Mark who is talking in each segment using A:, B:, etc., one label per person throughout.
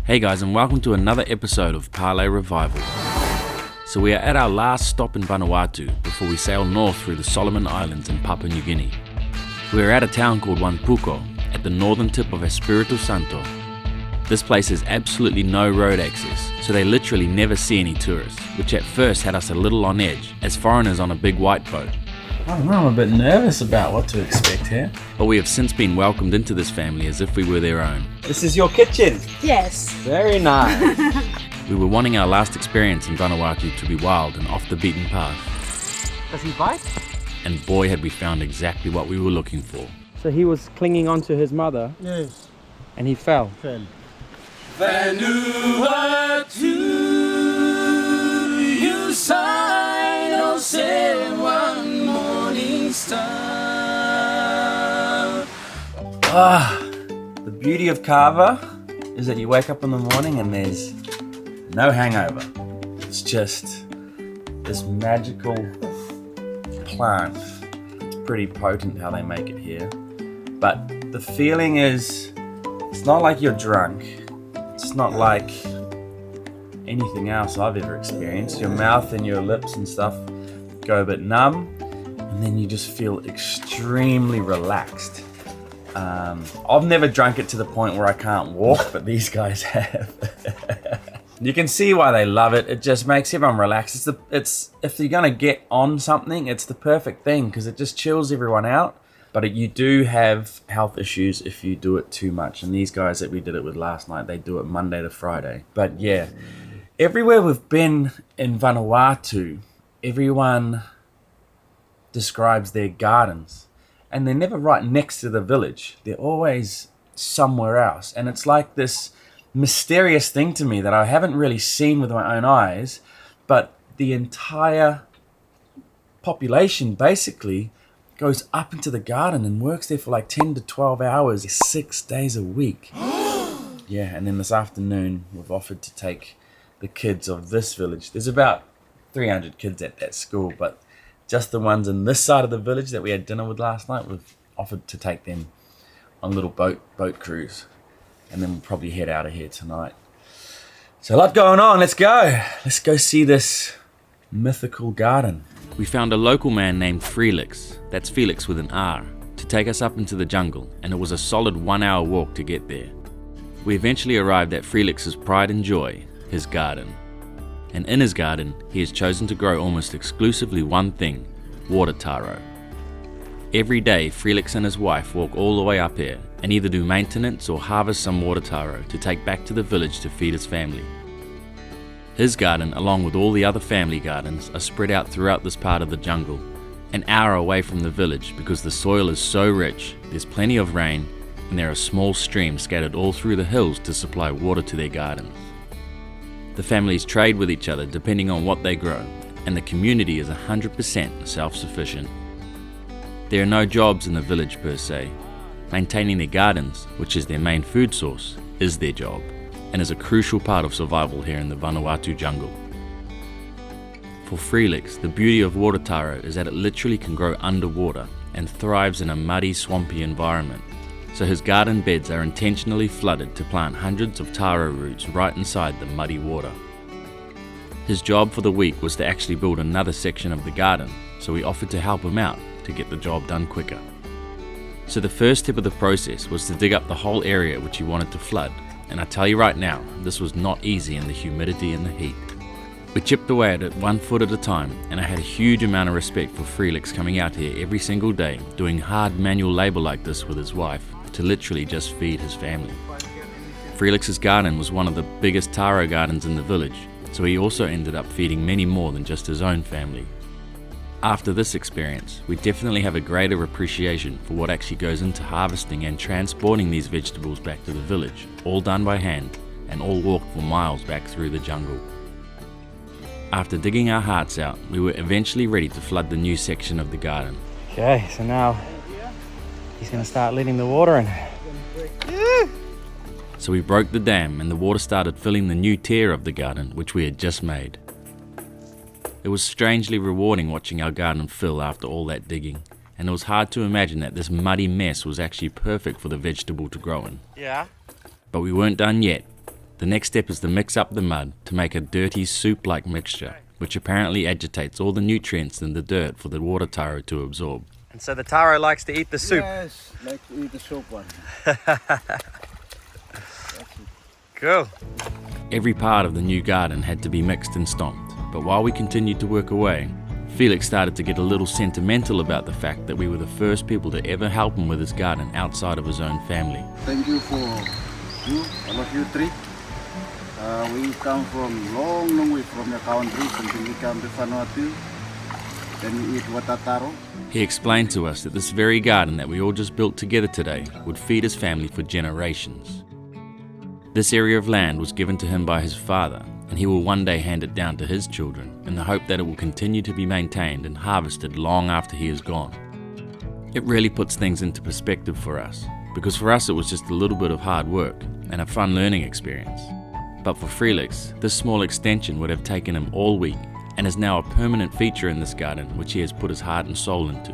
A: Hey guys, and welcome to another episode of Parlay Revival. So we are at our last stop in Vanuatu before we sail north through the Solomon Islands in Papua New Guinea. We are at a town called Vanuatu at the northern tip of Espiritu Santo. This place has absolutely no road access, so they literally never see any tourists, which at first had us a little on edge as foreigners on a big white boat.
B: I don't know, I'm a bit nervous about what to expect here.
A: But we have since been welcomed into this family as if we were their own.
B: This is your kitchen?
C: Yes.
B: Very nice.
A: We were wanting our last experience in Vanuatu to be wild and off the beaten path.
D: Does he bite?
A: And boy had we found exactly what we were looking for.
D: So he was clinging onto his mother?
E: Yes.
D: And he fell?
E: Fell.
B: Vanuatu, you sign or sail one morning star. The beauty of Kava is that you wake up in the morning and there's no hangover. It's just this magical plant. It's pretty potent how they make it here. But the feeling is, it's not like you're drunk. It's not like anything else I've ever experienced. Your mouth and your lips and stuff go a bit numb, and then you just feel extremely relaxed. I've never drunk it to the point where I can't walk, but these guys have. You can see why they love it. It just makes everyone relax. It's if you're gonna get on something, it's the perfect thing because it just chills everyone out. But you do have health issues if you do it too much. And these guys that we did it with last night, they do it Monday to Friday. But yeah, everywhere we've been in Vanuatu, everyone describes their gardens. And they're never right next to the village. They're always somewhere else. And it's like this mysterious thing to me that I haven't really seen with my own eyes. But the entire population basically goes up into the garden and works there for like 10 to 12 hours, 6 days a week. Yeah, and then this afternoon we've offered to take the kids of this village. There's about 300 kids at that school, but just the ones in this side of the village that we had dinner with last night, we've offered to take them on a little boat cruise. And then we'll probably head out of here tonight. So a lot going on, let's go. Let's go see this mythical garden.
A: We found a local man named Felix, that's Felix with an R, to take us up into the jungle, and it was a solid 1 hour walk to get there. We eventually arrived at Felix's pride and joy, his garden. And in his garden, he has chosen to grow almost exclusively one thing, water taro. Every day, Felix and his wife walk all the way up here and either do maintenance or harvest some water taro to take back to the village to feed his family. His garden, along with all the other family gardens, are spread out throughout this part of the jungle, an hour away from the village because the soil is so rich, there's plenty of rain, and there are small streams scattered all through the hills to supply water to their gardens. The families trade with each other depending on what they grow, and the community is 100% self-sufficient. There are no jobs in the village per se. Maintaining their gardens, which is their main food source, is their job, and is a crucial part of survival here in the Vanuatu jungle. For Felix, the beauty of water taro is that it literally can grow underwater and thrives in a muddy, swampy environment. So his garden beds are intentionally flooded to plant hundreds of taro roots right inside the muddy water. His job for the week was to actually build another section of the garden, so we offered to help him out to get the job done quicker. So the first step of the process was to dig up the whole area which he wanted to flood. And I tell you right now, this was not easy in the humidity and the heat. We chipped away at it 1 foot at a time, and I had a huge amount of respect for Felix coming out here every single day, doing hard manual labor like this with his wife, to literally just feed his family. Felix's garden was one of the biggest taro gardens in the village, so he also ended up feeding many more than just his own family. After this experience, we definitely have a greater appreciation for what actually goes into harvesting and transporting these vegetables back to the village, all done by hand, and all walked for miles back through the jungle. After digging our hearts out, we were eventually ready to flood the new section of the garden.
D: Okay, so now he's going to start letting the water in.
A: So we broke the dam and the water started filling the new tier of the garden which we had just made. It was strangely rewarding watching our garden fill after all that digging, and it was hard to imagine that this muddy mess was actually perfect for the vegetable to grow in.
D: Yeah.
A: But we weren't done yet. The next step is to mix up the mud to make a dirty soup-like mixture, which apparently agitates all the nutrients in the dirt for the water taro to absorb. And so the taro likes to eat the soup?
C: Yes, like to eat the soup one.
A: Cool. Every part of the new garden had to be mixed and stomped, but while we continued to work away, Felix started to get a little sentimental about the fact that we were the first people to ever help him with his garden outside of his own family.
C: Thank you for you, all of you three. We come from long way from your countries until we come to Vanuatu. Then we eat water taro.
A: He explained to us that this very garden that we all just built together today would feed his family for generations. This area of land was given to him by his father, and he will one day hand it down to his children in the hope that it will continue to be maintained and harvested long after he is gone. It really puts things into perspective for us, because for us it was just a little bit of hard work and a fun learning experience. But for Felix, this small extension would have taken him all week and is now a permanent feature in this garden which he has put his heart and soul into.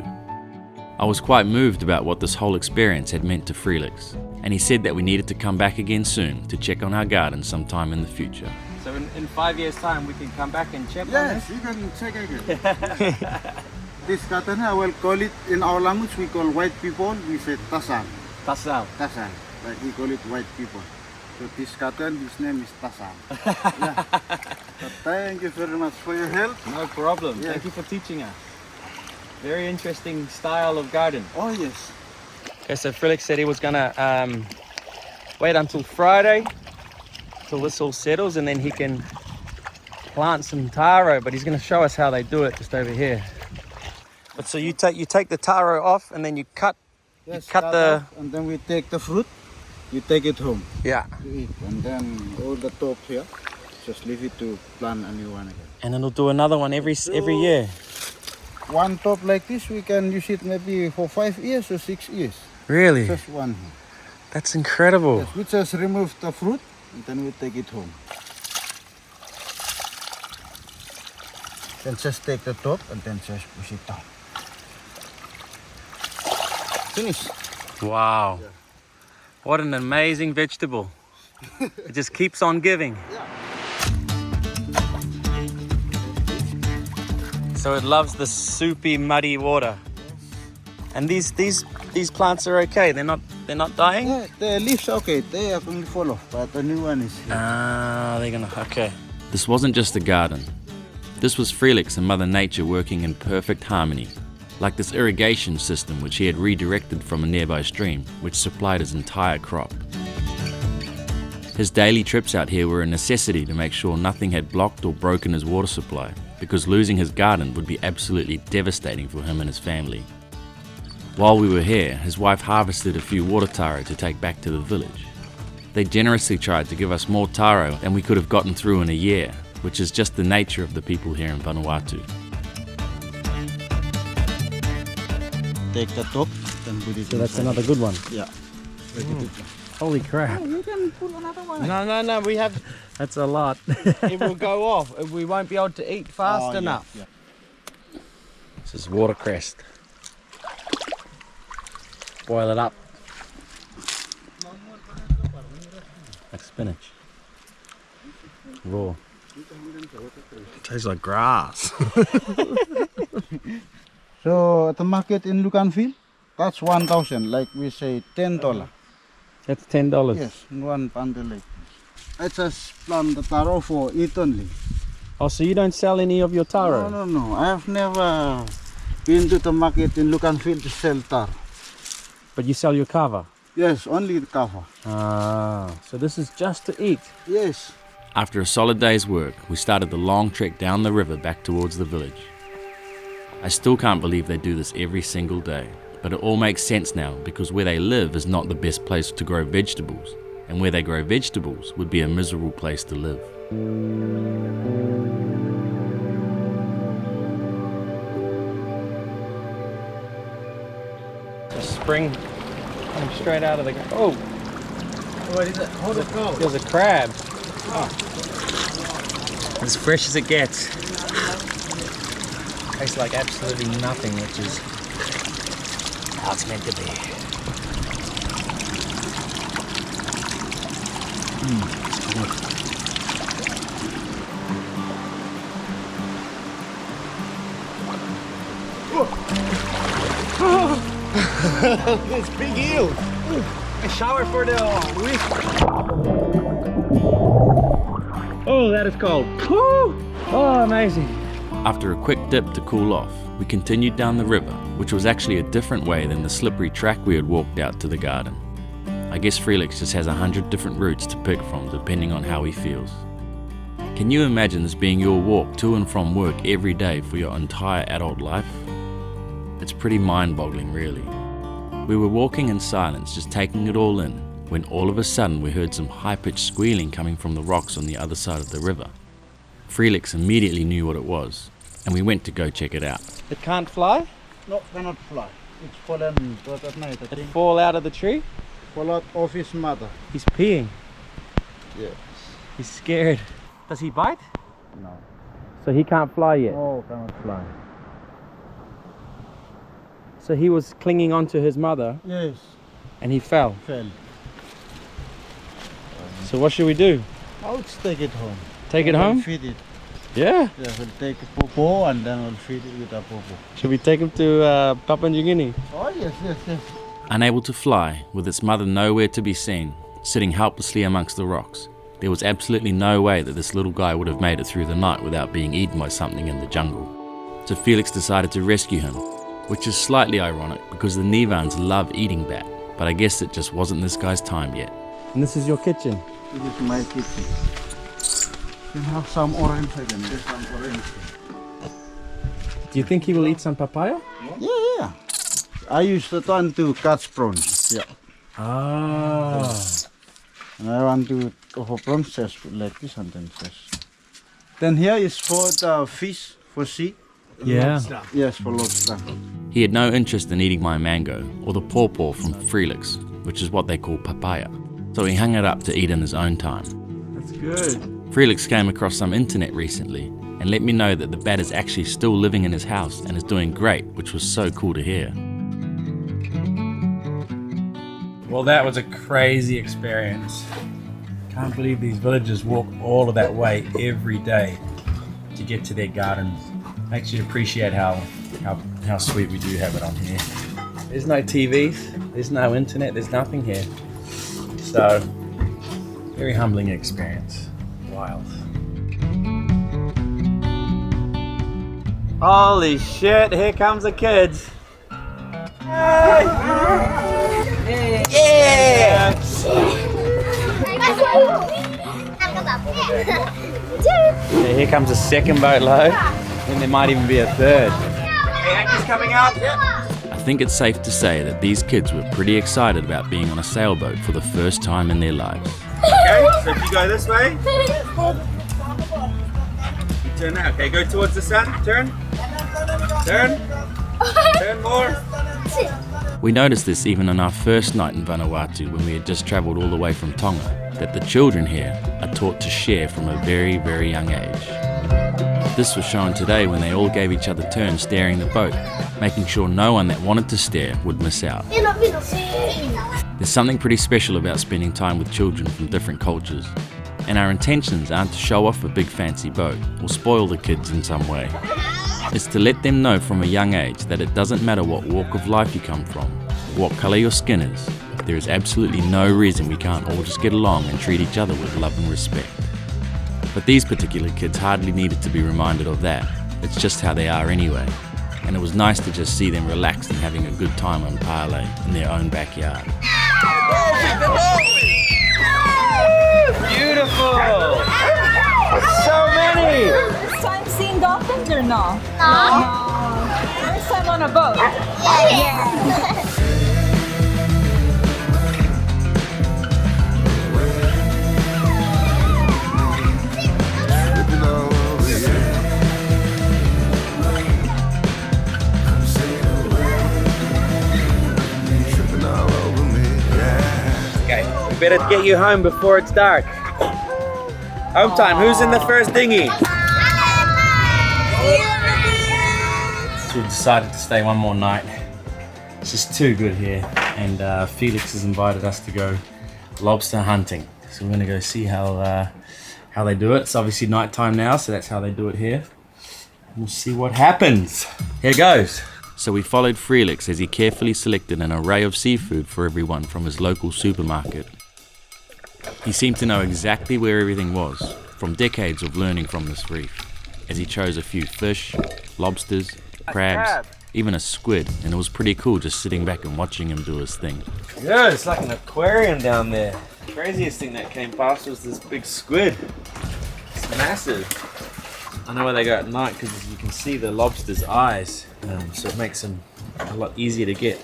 A: I was quite moved about what this whole experience had meant to Felix, and he said that we needed to come back again soon to check on our garden sometime in the future.
E: So in 5 years' time, we can come back and check on
C: Yes,
E: this?
C: you can check again. This cotton, I will call it, in our language we call white people, we say tasal.
E: Tasal.
C: Tasal, like we call it white people. So this cotton, his name is Tasal. Yeah. So thank you very much for your help.
E: No problem.
C: Yeah.
E: Thank you for teaching us. Very interesting style of garden.
C: Oh yes.
E: Okay, so Felix said he was gonna wait until Friday till this all settles, and then he can plant some taro. But he's gonna show us how they do it just over here. But so you take the taro off, and then you cut.
C: Yes,
E: cut the-
C: off, and then we take the fruit. You take it home
E: Yeah.
C: to eat, and then all the top here, just leave it to plant a new one again.
E: And it'll do another one every year.
C: One top like this, we can use it maybe for 5 years or 6 years.
E: Really?
C: Just one.
E: That's incredible.
C: Yes, we just remove the fruit and then we take it home. Then just take the top and then just push it down. Finish.
E: Wow. What an amazing vegetable. It just keeps on giving. So it loves the soupy, muddy water. And these plants are okay. They're not dying?
C: Yeah, the leaves are okay. They are going to fall off, but the new one is here.
E: Ah, they're gonna, okay.
A: This wasn't just a garden. This was Felix and Mother Nature working in perfect harmony, like this irrigation system which he had redirected from a nearby stream, which supplied his entire crop. His daily trips out here were a necessity to make sure nothing had blocked or broken his water supply, because losing his garden would be absolutely devastating for him and his family. While we were here, his wife harvested a few water taro to take back to the village. They generously tried to give us more taro than we could have gotten through in a year, which is just the nature of the people here in Vanuatu.
C: Take the top, then put it
E: So that's
C: inside.
E: another good one.
C: Yeah. Take it.
E: Holy crap.
C: You can put another one.
E: No, we have,
D: That's a lot.
E: it will go off. We won't be able to eat fast enough.
C: Yeah.
E: This is watercress. Boil it up. Like spinach. Raw.
D: Tastes like grass.
C: So at the market in Lucanville, that's 1,000, like we say $10.
E: That's $10.
C: Yes, in one bundle like this. I just plant the taro for eat only.
E: Oh, so you don't sell any of your taro?
C: No. I have never been to the market in Lucanville to sell taro.
E: But you sell your kava?
C: Yes, only the cover.
E: Ah, so this is just to eat.
C: Yes.
A: After a solid day's work, we started the long trek down the river back towards the village. I still can't believe they do this every single day, but it all makes sense now because where they live is not the best place to grow vegetables, and where they grow vegetables would be a miserable place to live.
E: The spring coming straight out of the... Oh,
C: What is it? Hold it, go.
E: there's a crab. As fresh as it gets. Tastes like absolutely nothing, which is how it's meant to be.
C: This big eel.
E: A shower for the week. Oh, that is cold. Oh, amazing.
A: After a quick dip to cool off, we continued down the river, which was actually a different way than the slippery track we had walked out to the garden. I guess Felix just has 100 different routes to pick from depending on how he feels. Can you imagine this being your walk to and from work every day for your entire adult life? It's pretty mind-boggling, really. We were walking in silence, just taking it all in, when all of a sudden we heard some high-pitched squealing coming from the rocks on the other side of the river. Felix immediately knew what it was, and we went to go check it out.
E: It can't fly?
C: No, cannot fly. It's fallen at night. I
E: It
C: think.
E: fall out of the tree?
C: Fall out of his mother.
E: He's peeing.
C: Yes.
E: He's scared. Does he bite?
C: No.
E: So he can't fly yet.
C: Oh, cannot fly.
E: So he was clinging onto his mother
C: Yes.
E: and he fell.
C: Fell.
E: So what should we do?
C: I'll take it home.
E: Take it
C: We'll
E: home?
C: Feed it.
E: Yeah.
C: Yeah, we'll take a popo and then we'll feed it with a popo.
E: Should we take him to Papua New Guinea?
C: Oh, yes, yes, yes.
A: Unable to fly, with its mother nowhere to be seen, sitting helplessly amongst the rocks, there was absolutely no way that this little guy would have made it through the night without being eaten by something in the jungle. So Felix decided to rescue him, which is slightly ironic because the Nivans love eating bat, but I guess it just wasn't this guy's time yet.
E: And this is your kitchen.
C: This is my kitchen. You have some orange again. There's some orange.
E: Do you think he will eat some papaya?
C: Yeah, yeah. I use that one to catch prawns. Yeah.
E: Ah.
C: And I want to for prawns just like this and then just. Then here is for the fish, for sea.
E: Yeah.
C: Yes, for lobster.
A: He had no interest in eating my mango, or the pawpaw from Felix, which is what they call papaya, so he hung it up to eat in his own time.
E: That's good.
A: Felix came across some internet recently and let me know that the bat is actually still living in his house and is doing great, which was so cool to hear.
B: Well, that was a crazy experience. Can't believe these villagers walk all of that way every day to get to their gardens. Makes you appreciate how sweet we do have it on here. There's no TVs, there's no internet, there's nothing here. So, very humbling experience. Wild.
E: Holy shit, here comes the kids. Hey! Yeah! Okay, here comes a second boatload, and there might even be a third. Hey, Hankey's coming out.
A: I think it's safe to say that these kids were pretty excited about being on a sailboat for the first time in their lives.
E: Okay, so if you go this way, you turn that. Okay, go towards the sun. Turn. Turn. Turn more.
A: We noticed this even on our first night in Vanuatu when we had just travelled all the way from Tonga, that the children here are taught to share from a very, very young age. This was shown today when they all gave each other turns steering the boat, making sure no one that wanted to stare would miss out. There's something pretty special about spending time with children from different cultures, and our intentions aren't to show off a big fancy boat or spoil the kids in some way. It's to let them know from a young age that it doesn't matter what walk of life you come from, or what colour your skin is, there is absolutely no reason we can't all just get along and treat each other with love and respect. But these particular kids hardly needed to be reminded of that. It's just how they are anyway. And it was nice to just see them relaxed and having a good time on Parlay in their own backyard.
E: Beautiful! So many!
F: First time seeing dolphins or no? No. First time on a boat? Yeah.
E: Okay, we better get you home before it's dark. Home time, who's in the first dinghy?
B: So we decided to stay one more night. It's just too good here, and Felix has invited us to go lobster hunting. So we're gonna go see how they do it. It's obviously nighttime now, so that's how they do it here. We'll see what happens. Here goes.
A: So we followed Felix as he carefully selected an array of seafood for everyone from his local supermarket. He seemed to know exactly where everything was, from decades of learning from this reef, as he chose a few fish, lobsters, crabs, even a squid, and it was pretty cool just sitting back and watching him do his thing.
B: Yeah, it's like an aquarium down there. The craziest thing that came past was this big squid. It's massive. I know where they go at night because you can see the lobster's eyes, so it makes them a lot easier to get.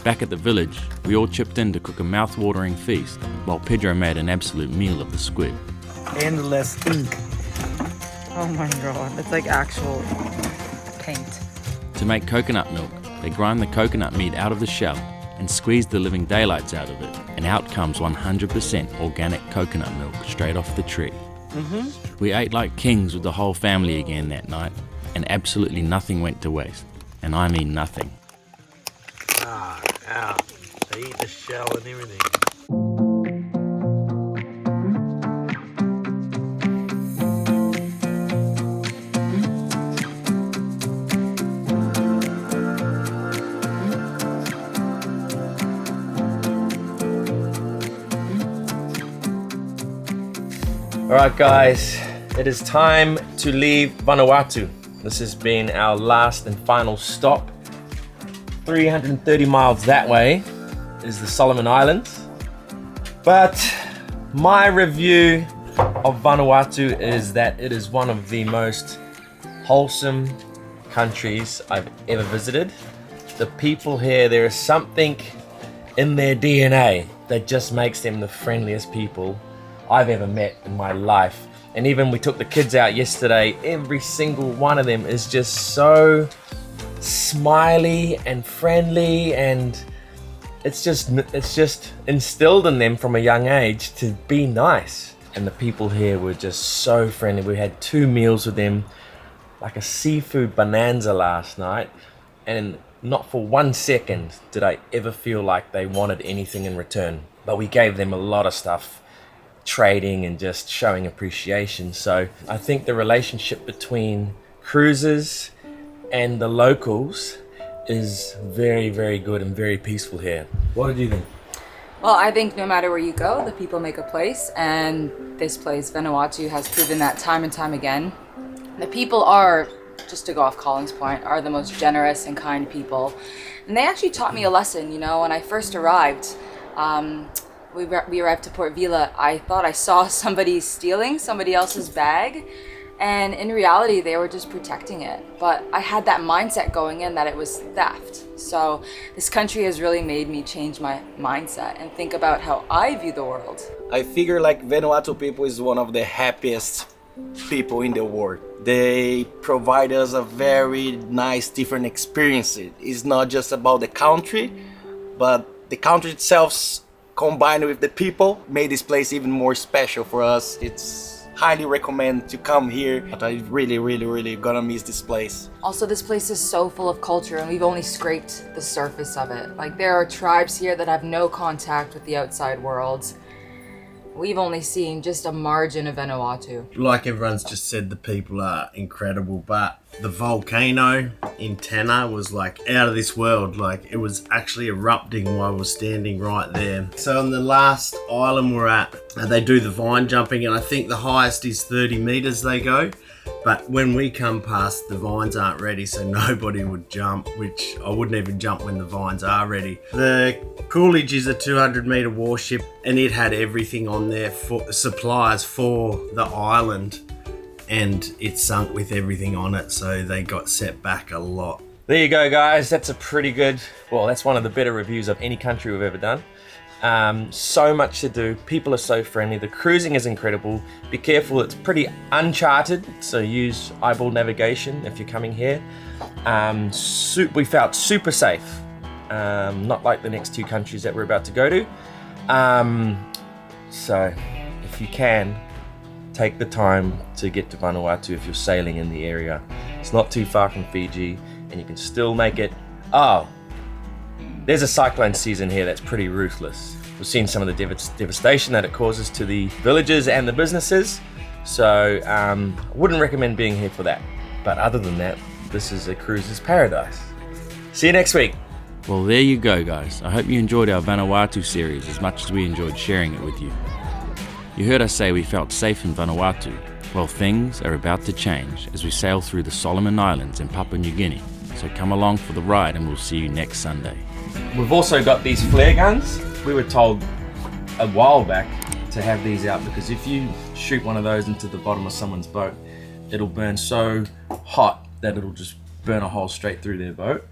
A: Back at the village, we all chipped in to cook a mouth-watering feast, while Pedro made an absolute meal of the squid.
D: Endless ink. Oh my god, it's like actual paint.
A: To make coconut milk, they grind the coconut meat out of the shell and squeeze the living daylights out of it, and out comes 100% organic coconut milk straight off the tree. We ate like kings with the whole family again that night, and absolutely nothing went to waste, and I mean nothing.
B: Ow. They eat the shell and everything. Alright guys, it is time to leave Vanuatu. This has been our last and final stop. 330 miles that way is the Solomon Islands. But my review of Vanuatu is that it is one of the most wholesome countries I've ever visited. The people here, there is something in their DNA that just makes them the friendliest people I've ever met in my life. And even we took the kids out yesterday, every single one of them is just so smiley and friendly, and it's just instilled in them from a young age to be nice. And the people here were just so friendly. We had 2 meals with them, like a seafood bonanza last night, and not for 1 second did I ever feel like they wanted anything in return. But we gave them a lot of stuff, trading and just showing appreciation. So I think the relationship between cruisers and the locals is very, very good and very peaceful here. What did you think?
G: Well, I think no matter where you go, the people make a place, and this place, Vanuatu, has proven that time and time again. The people are, just to go off Colin's point, are the most generous and kind people. And they actually taught me a lesson, you know, when I first arrived. We arrived to Port Vila, I thought I saw somebody stealing somebody else's bag, and in reality they were just protecting it. But I had that mindset going in that it was theft. So this country has really made me change my mindset and think about how I view the world.
H: I figure like Vanuatu people is one of the happiest people in the world. They provide us a very nice different experience. It's not just about the country, but the country itself combined with the people made this place even more special for us. It's highly recommend to come here, but I really gonna miss this place.
G: Also, this place is so full of culture, and we've only scraped the surface of it. Like, there are tribes here that have no contact with the outside world. We've only seen just a margin of Vanuatu.
I: Like everyone's just said, the people are incredible, but the volcano in Taro was like out of this world. Like, it was actually erupting while I was standing right there. So on the last island we're at, they do the vine jumping, and I think the highest is 30 meters they go. But when we come past, the vines aren't ready, so nobody would jump, which I wouldn't even jump when the vines are ready. The Coolidge is a 200-meter warship, and it had everything on there for supplies for the island, and it sunk with everything on it, so they got set back a lot.
B: There you go, guys. That's a pretty good, well, that's one of the better reviews of any country we've ever done. So much to do. People are so friendly. The cruising is incredible. Be careful, it's pretty uncharted, so use eyeball navigation if you're coming here. We felt super safe. Not like the next 2 countries that we're about to go to. So if you can, take the time to get to Vanuatu if you're sailing in the area. It's not too far from Fiji, and you can still make it. Oh, there's a cyclone season here that's pretty ruthless.
A: We've seen some of the devastation that it causes to the villages and the businesses. So I wouldn't recommend being here for that. But other than that, this is a cruiser's paradise. See you next week. Well, there you go, guys. I hope you enjoyed our Vanuatu series as much as we enjoyed sharing it with you. You heard us say we felt safe in Vanuatu. Well, things are about to change as we sail through the Solomon Islands in Papua New Guinea. So come along for the ride and we'll see you next Sunday. We've also got these flare guns. We were told a while back to have these out because if you shoot one of those into the bottom of someone's boat, it'll burn so hot that it'll just burn a hole straight through their boat.